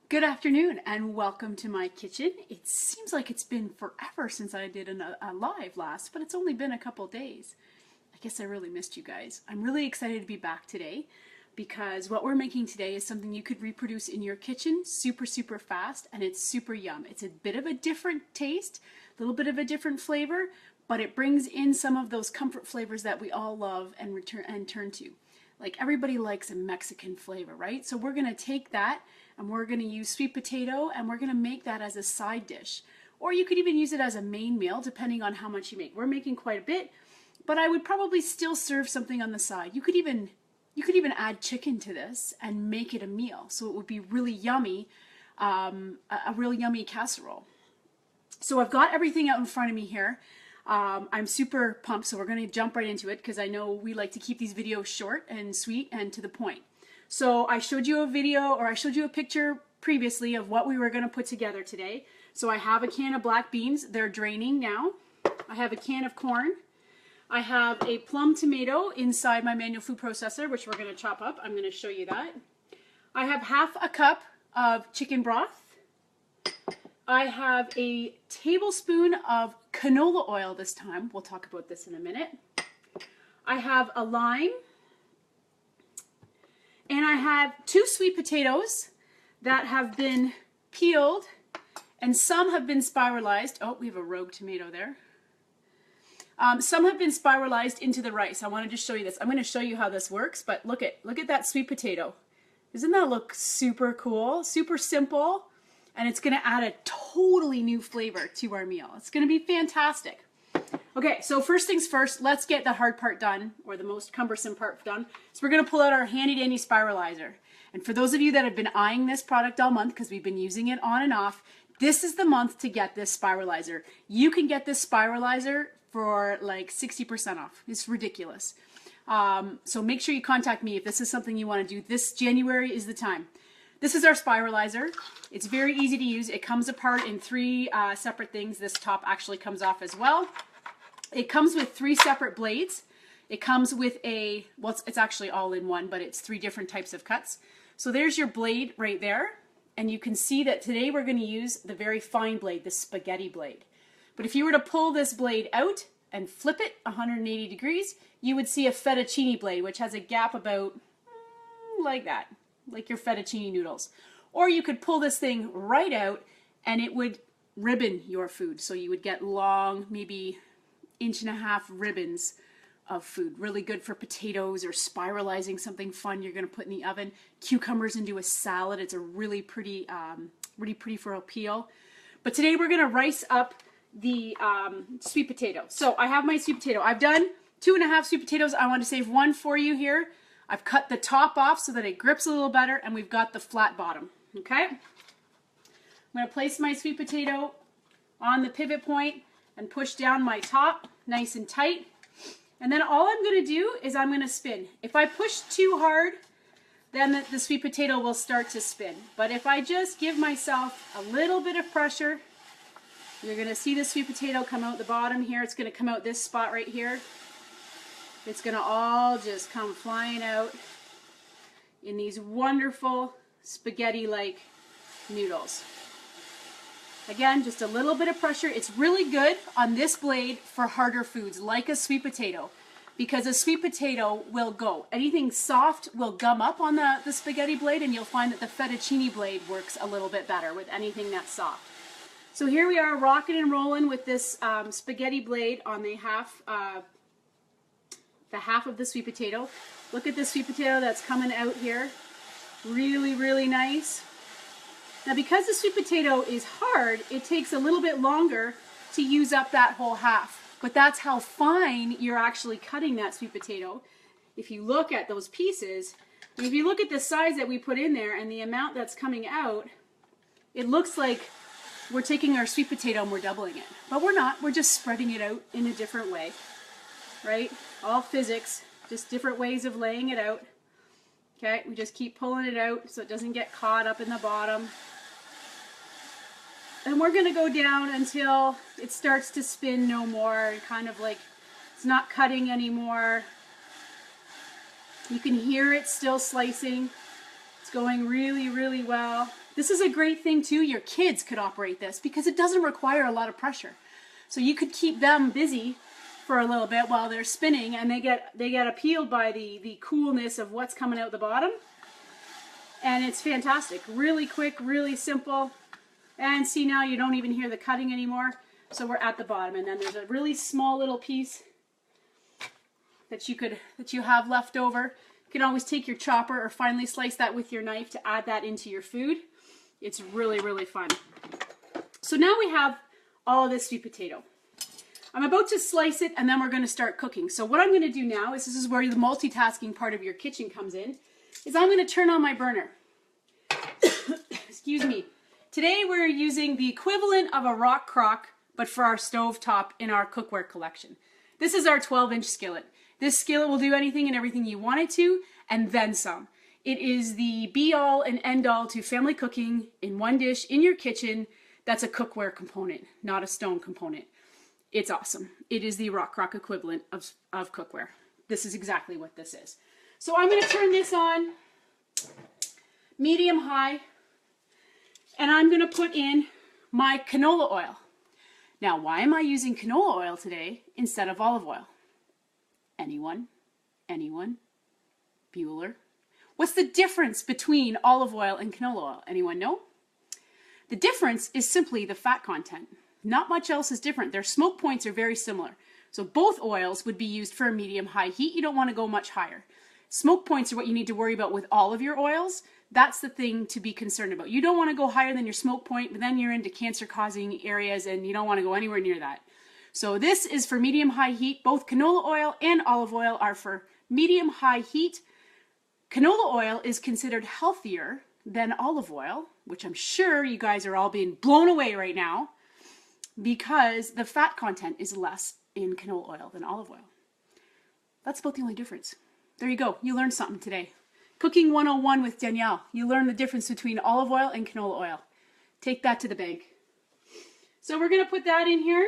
Good afternoon and welcome to my kitchen. It seems like it's been forever since I did a live last, but it's only been a couple days. I guess I really missed you guys. I'm really excited to be back today because what we're making today is something you could reproduce in your kitchen super fast, and it's super yum. It's a bit of a different taste, a little bit of a different flavor, but it brings in some of those comfort flavors that we all love and turn to. Like everybody likes a Mexican flavor, right? So we're gonna take that and we're gonna use sweet potato and we're gonna make that as a side dish. Or you could even use it as a main meal depending on how much you make. We're making quite a bit, but I would probably still serve something on the side. You could even add chicken to this and make it a meal. So it would be really yummy, a really yummy casserole. So I've got everything out in front of me here. I'm super pumped, so we're going to jump right into it because I know we like to keep these videos short and sweet and to the point. So I showed you a video, or I showed you a picture previously of what we were going to put together today. So I have a can of black beans. They're draining now. I have a can of corn. I have a plum tomato inside my manual food processor, which we're going to chop up. I'm going to show you that. I have half a cup of chicken broth. I have a tablespoon of canola oil this time. We'll talk about this in a minute. I have a lime. And I have 2 sweet potatoes that have been peeled, and some have been spiralized. Oh, we have a rogue tomato there. Some have been spiralized into the rice. I wanted to show you this. I'm going to show you how this works, but look at that sweet potato. Doesn't that look super cool? Super simple. And it's going to add a totally new flavor to our meal. It's going to be fantastic. Okay, so first things first, let's get the hard part done, or the most cumbersome part done. So we're going to pull out our handy dandy spiralizer. And for those of you that have been eyeing this product all month, because we've been using it on and off, this is the month to get this spiralizer. You can get this spiralizer for like 60% off. It's ridiculous. So make sure you contact me if this is something you want to do. This January is the time. This is our spiralizer. It's very easy to use. It comes apart in 3 separate things. This top actually comes off as well. It comes with 3 separate blades. It comes with it's actually all in one, but it's 3 different types of cuts. So there's your blade right there. And you can see that today we're going to use the very fine blade, the spaghetti blade. But if you were to pull this blade out and flip it 180 degrees, you would see a fettuccine blade, which has a gap about like that, like your fettuccine noodles. Or you could pull this thing right out and it would ribbon your food. So you would get long, maybe 1.5-inch ribbons of food. Really good for potatoes or spiralizing something fun you're going to put in the oven. Cucumbers into a salad. It's a really pretty for a peel. But today we're going to rice up the sweet potato. So I have my sweet potato. I've done 2.5 sweet potatoes. I want to save one for you here. I've cut the top off so that it grips a little better, and we've got the flat bottom. Okay? I'm going to place my sweet potato on the pivot point and push down my top nice and tight. And then all I'm going to do is I'm going to spin. If I push too hard, then the sweet potato will start to spin. But if I just give myself a little bit of pressure, you're going to see the sweet potato come out the bottom here. It's going to come out this spot right here. It's going to all just come flying out in these wonderful spaghetti-like noodles. Again, just a little bit of pressure. It's really good on this blade for harder foods, like a sweet potato, because a sweet potato will go. Anything soft will gum up on the spaghetti blade, and you'll find that the fettuccine blade works a little bit better with anything that's soft. So here we are rocking and rolling with this spaghetti blade on the half of the sweet potato. Look at the sweet potato that's coming out here. Really nice. Now because the sweet potato is hard, it takes a little bit longer to use up that whole half. But that's how fine you're actually cutting that sweet potato. If you look at those pieces, and if you look at the size that we put in there and the amount that's coming out, it looks like we're taking our sweet potato and we're doubling it. But we're not. We're just spreading it out in a different way. Right? All physics, just different ways of laying it out. Okay, we just keep pulling it out so it doesn't get caught up in the bottom. And we're going to go down until it starts to spin no more, kind of like it's not cutting anymore. You can hear it still slicing. It's going really, really well. This is a great thing too. Your kids could operate this because it doesn't require a lot of pressure. So you could keep them busy for a little bit while they're spinning, and they get appealed by the coolness of what's coming out the bottom. And it's fantastic. Really quick, really simple. And see, now you don't even hear the cutting anymore. So we're at the bottom, and then there's a really small little piece that you have left over. You can always take your chopper or finely slice that with your knife to add that into your food. It's really, really fun. So now we have all of this sweet potato. I'm about to slice it, and then we're going to start cooking. So what I'm going to do now is, this is where the multitasking part of your kitchen comes in, is I'm going to turn on my burner. Excuse me. Today we're using the equivalent of a rock crock, but for our stove top in our cookware collection. This is our 12-inch skillet. This skillet will do anything and everything you want it to, and then some. It is the be-all and end-all to family cooking in one dish in your kitchen. That's a cookware component, not a stone component. It's awesome. It is the rock crock equivalent of cookware. This is exactly what this is. So I'm going to turn this on medium high, and I'm going to put in my canola oil. Now, why am I using canola oil today instead of olive oil? Anyone? Anyone? Bueller? What's the difference between olive oil and canola oil? Anyone know? The difference is simply the fat content. Not much else is different. Their smoke points are very similar. So both oils would be used for a medium-high heat. You don't want to go much higher. Smoke points are what you need to worry about with all of your oils. That's the thing to be concerned about. You don't want to go higher than your smoke point, but then you're into cancer-causing areas and you don't want to go anywhere near that. So this is for medium-high heat. Both canola oil and olive oil are for medium-high heat. Canola oil is considered healthier than olive oil, which I'm sure you guys are all being blown away right now, because the fat content is less in canola oil than olive oil. That's about the only difference. There you go. You learned something today. Cooking 101 with Danielle. You learn the difference between olive oil and canola oil. Take that to the bank. So we're going to put that in here,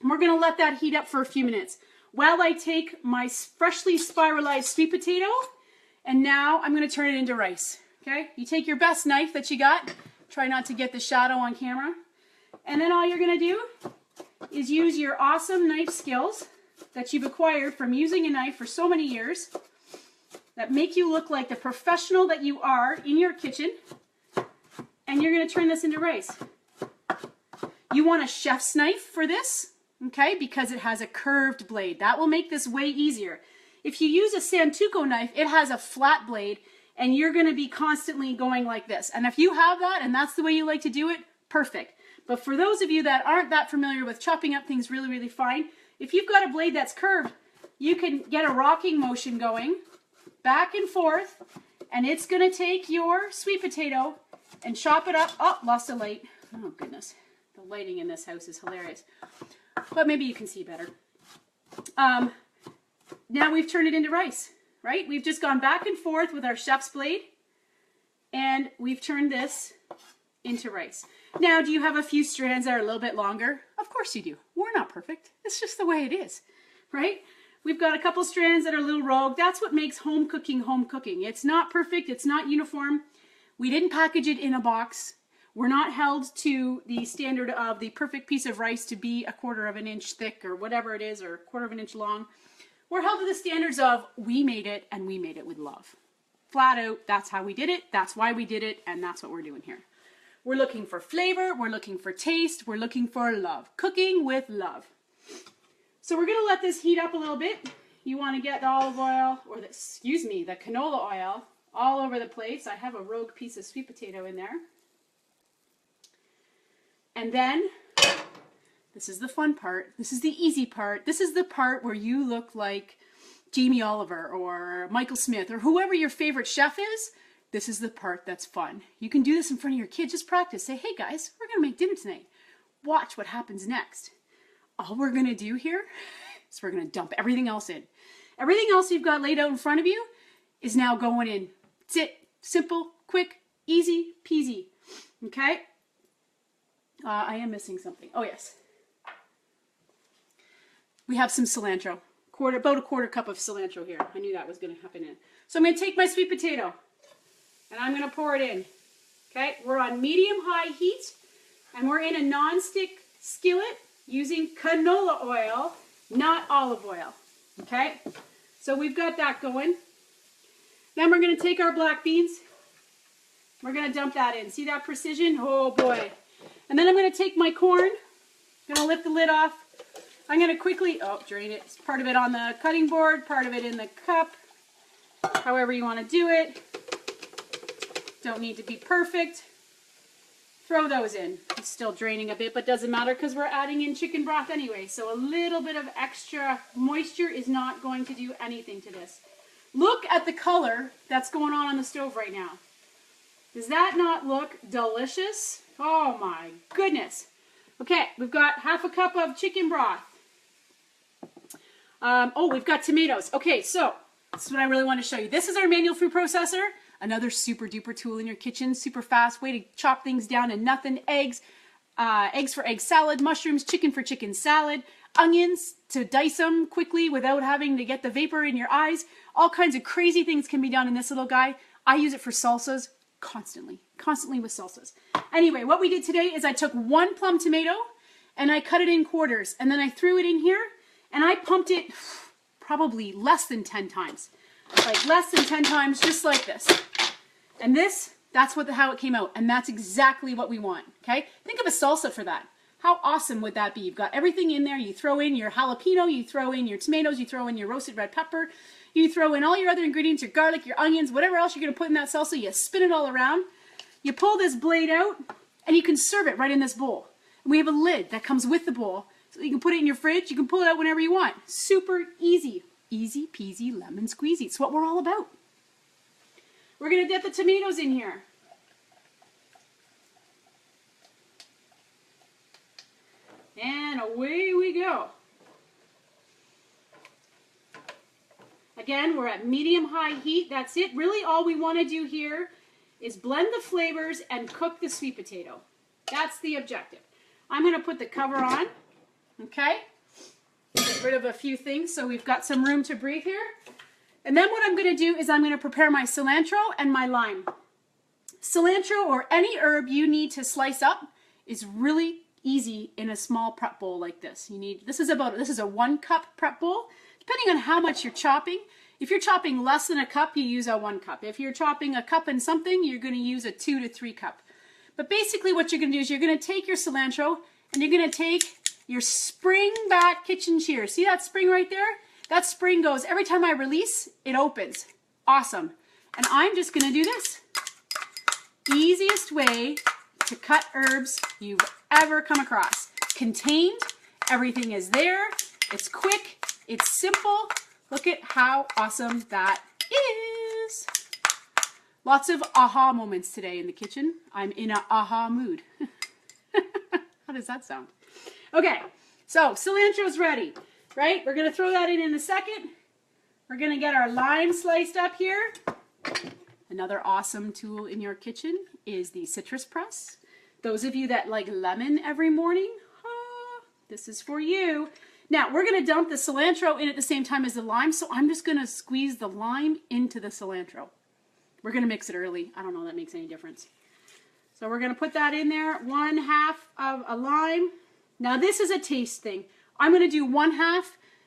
and we're going to let that heat up for a few minutes while I take my freshly spiralized sweet potato, and now I'm going to turn it into rice. Okay? You take your best knife that you got. Try not to get the shadow on camera. And then all you're going to do is use your awesome knife skills that you've acquired from using a knife for so many years that make you look like the professional that you are in your kitchen. And you're going to turn this into rice. You want a chef's knife for this, okay, because it has a curved blade. That will make this way easier. If you use a Santoku knife, it has a flat blade, and you're going to be constantly going like this. And if you have that, and that's the way you like to do it, perfect. But for those of you that aren't that familiar with chopping up things really, really fine, if you've got a blade that's curved, you can get a rocking motion going back and forth, and it's going to take your sweet potato and chop it up. Oh, lost a light. Oh, goodness. The lighting in this house is hilarious. But maybe you can see better. Now we've turned it into rice, right? We've just gone back and forth with our chef's blade, and we've turned this into rice. Now, do you have a few strands that are a little bit longer? Of course you do. We're not perfect. It's just the way it is, right? We've got a couple strands that are a little rogue. That's what makes home cooking home cooking. It's not perfect. It's not uniform. We didn't package it in a box. We're not held to the standard of the perfect piece of rice to be 1/4 of an inch thick or whatever it is, or 1/4 of an inch long. We're held to the standards of we made it, and we made it with love. Flat out, that's how we did it. That's why we did it, and that's what we're doing here. We're looking for flavor, we're looking for taste, we're looking for love. Cooking with love. So we're going to let this heat up a little bit. You want to get the olive oil, or the canola oil all over the place. I have a rogue piece of sweet potato in there. And then, this is the fun part. This is the easy part. This is the part where you look like Jamie Oliver or Michael Smith or whoever your favorite chef is. This is the part that's fun. You can do this in front of your kids. Just practice. Say, hey guys, we're going to make dinner tonight. Watch what happens next. All we're going to do here is we're going to dump everything else in. Everything else you've got laid out in front of you is now going in. That's it. Simple, quick, easy peasy. Okay? I am missing something. Oh, yes. We have some cilantro. About a 1/4 cup of cilantro here. I knew that was going to happen in. So I'm going to take my sweet potato. and I'm going to pour it in. Okay, we're on medium-high heat, and we're in a non-stick skillet using canola oil, not olive oil. Okay, so we've got that going. Then we're going to take our black beans. We're going to dump that in. See that precision? Oh boy. And then I'm going to take my corn. I'm going to lift the lid off. I'm going to quickly, drain it. It's part of it on the cutting board, part of it in the cup. However you want to do it. Don't need to be perfect. Throw those in. It's still draining a bit, but doesn't matter because we're adding in chicken broth anyway. So a little bit of extra moisture is not going to do anything to this. Look at the color that's going on the stove right now. Does that not look delicious? Oh my goodness. Okay, we've got half a cup of chicken broth. We've got tomatoes. Okay, so this is what I really want to show you. This is our manual food processor. Another super duper tool in your kitchen. Super fast way to chop things down to nothing. Eggs, eggs for egg salad, mushrooms, chicken for chicken salad, onions to dice them quickly without having to get the vapor in your eyes. All kinds of crazy things can be done in this little guy. I use it for salsas constantly with salsas. Anyway, what we did today is I took one plum tomato and I cut it in quarters, and then I threw it in here and I pumped it probably less than 10 times. Like less than 10 times, just like this. And that's how it came out. And that's exactly what we want, okay? Think of a salsa for that. How awesome would that be? You've got everything in there. You throw in your jalapeno, you throw in your tomatoes, you throw in your roasted red pepper, you throw in all your other ingredients, your garlic, your onions, whatever else you're going to put in that salsa, you spin it all around. You pull this blade out, and you can serve it right in this bowl. And we have a lid that comes with the bowl, so you can put it in your fridge. You can pull it out whenever you want. Super easy. Easy peasy lemon squeezy. It's what we're all about. We're going to dip the tomatoes in here. And away we go. Again, we're at medium-high heat. That's it. Really all we want to do here is blend the flavors and cook the sweet potato. That's the objective. I'm going to put the cover on. Okay? Get rid of a few things so we've got some room to breathe here. And then what I'm going to do is I'm going to prepare my cilantro and my lime. Cilantro or any herb you need to slice up is really easy in a small prep bowl like this. This is a 1 cup prep bowl. Depending on how much you're chopping. If you're chopping less than a cup, you use a 1 cup. If you're chopping a cup and something, you're going to use a 2 to 3 cup. But basically what you're going to do is you're going to take your cilantro and you're going to take your spring back kitchen shears. See that spring right there? That spring goes, every time I release, it opens. Awesome. And I'm just going to do this. Easiest way to cut herbs you've ever come across. Contained, everything is there, it's quick, it's simple. Look at how awesome that is. Lots of aha moments today in the kitchen. I'm in an aha mood. How does that sound? Okay, so cilantro's ready, right? We're going to throw that in a second. We're going to get our lime sliced up here. Another awesome tool in your kitchen is the citrus press. Those of you that like lemon every morning, this is for you. Now, we're going to dump the cilantro in at the same time as the lime, so I'm just going to squeeze the lime into the cilantro. We're going to mix it early. I don't know if that makes any difference. So we're going to put that in there, 1/2 of a lime. Now, this is a taste thing. I'm going to do 1/2,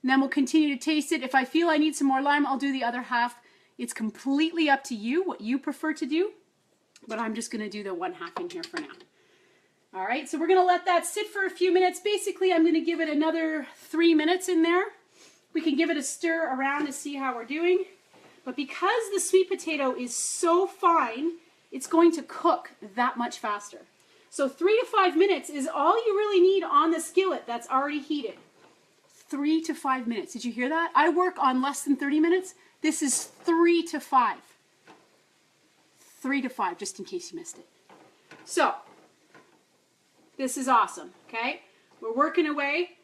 and then we'll continue to taste it. If I feel I need some more lime, I'll do the other half. It's completely up to you, what you prefer to do, but I'm just going to do the 1/2 in here for now. All right, so we're going to let that sit for a few minutes. Basically, I'm going to give it another 3 minutes in there. We can give it a stir around to see how we're doing. But because the sweet potato is so fine, it's going to cook that much faster. So 3 to 5 minutes is all you really need on the skillet that's already heated. 3 to 5 minutes. Did you hear that? I work on less than 30 minutes. This is 3 to 5. 3 to 5, just in case you missed it. So, this is awesome, okay? We're working away.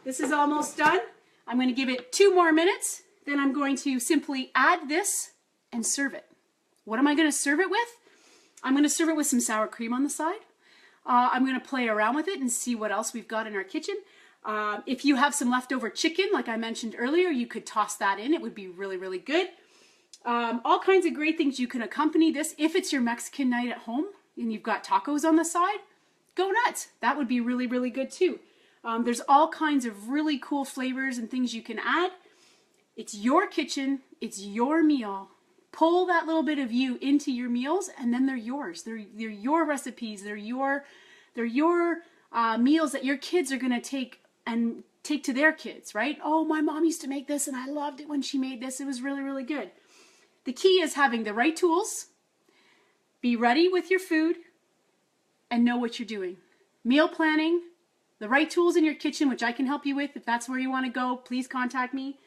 This is almost done. I'm going to give it 2 more minutes. Then I'm going to simply add this and serve it. What am I going to serve it with? I'm going to serve it with some sour cream on the side. I'm going to play around with it and see what else we've got in our kitchen. If you have some leftover chicken, like I mentioned earlier, you could toss that in. It would be really, really good. All kinds of great things you can accompany this. If it's your Mexican night at home and you've got tacos on the side, go nuts. That would be really, really good too. There's all kinds of really cool flavors and things you can add. It's your kitchen. It's your meal. Pull that little bit of you into your meals, and then they're yours. They're your recipes. They're your meals that your kids are going to take to their kids, right? Oh, my mom used to make this, and I loved it when she made this. It was really, really good. The key is having the right tools, be ready with your food, and know what you're doing. Meal planning, the right tools in your kitchen, which I can help you with. If that's where you want to go, please contact me.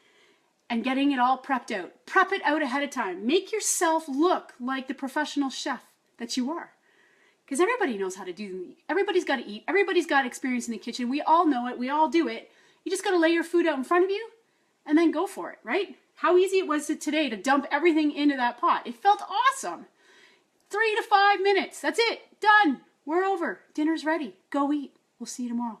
And getting it all prepped out. Prep it out ahead of time. Make yourself look like the professional chef that you are. Because everybody knows how to do it. Everybody's got to eat. Everybody's got experience in the kitchen. We all know it. We all do it. You just got to lay your food out in front of you and then go for it, right? How easy it was today to dump everything into that pot. It felt awesome. 3 to 5 minutes. That's it. Done. We're over. Dinner's ready. Go eat. We'll see you tomorrow.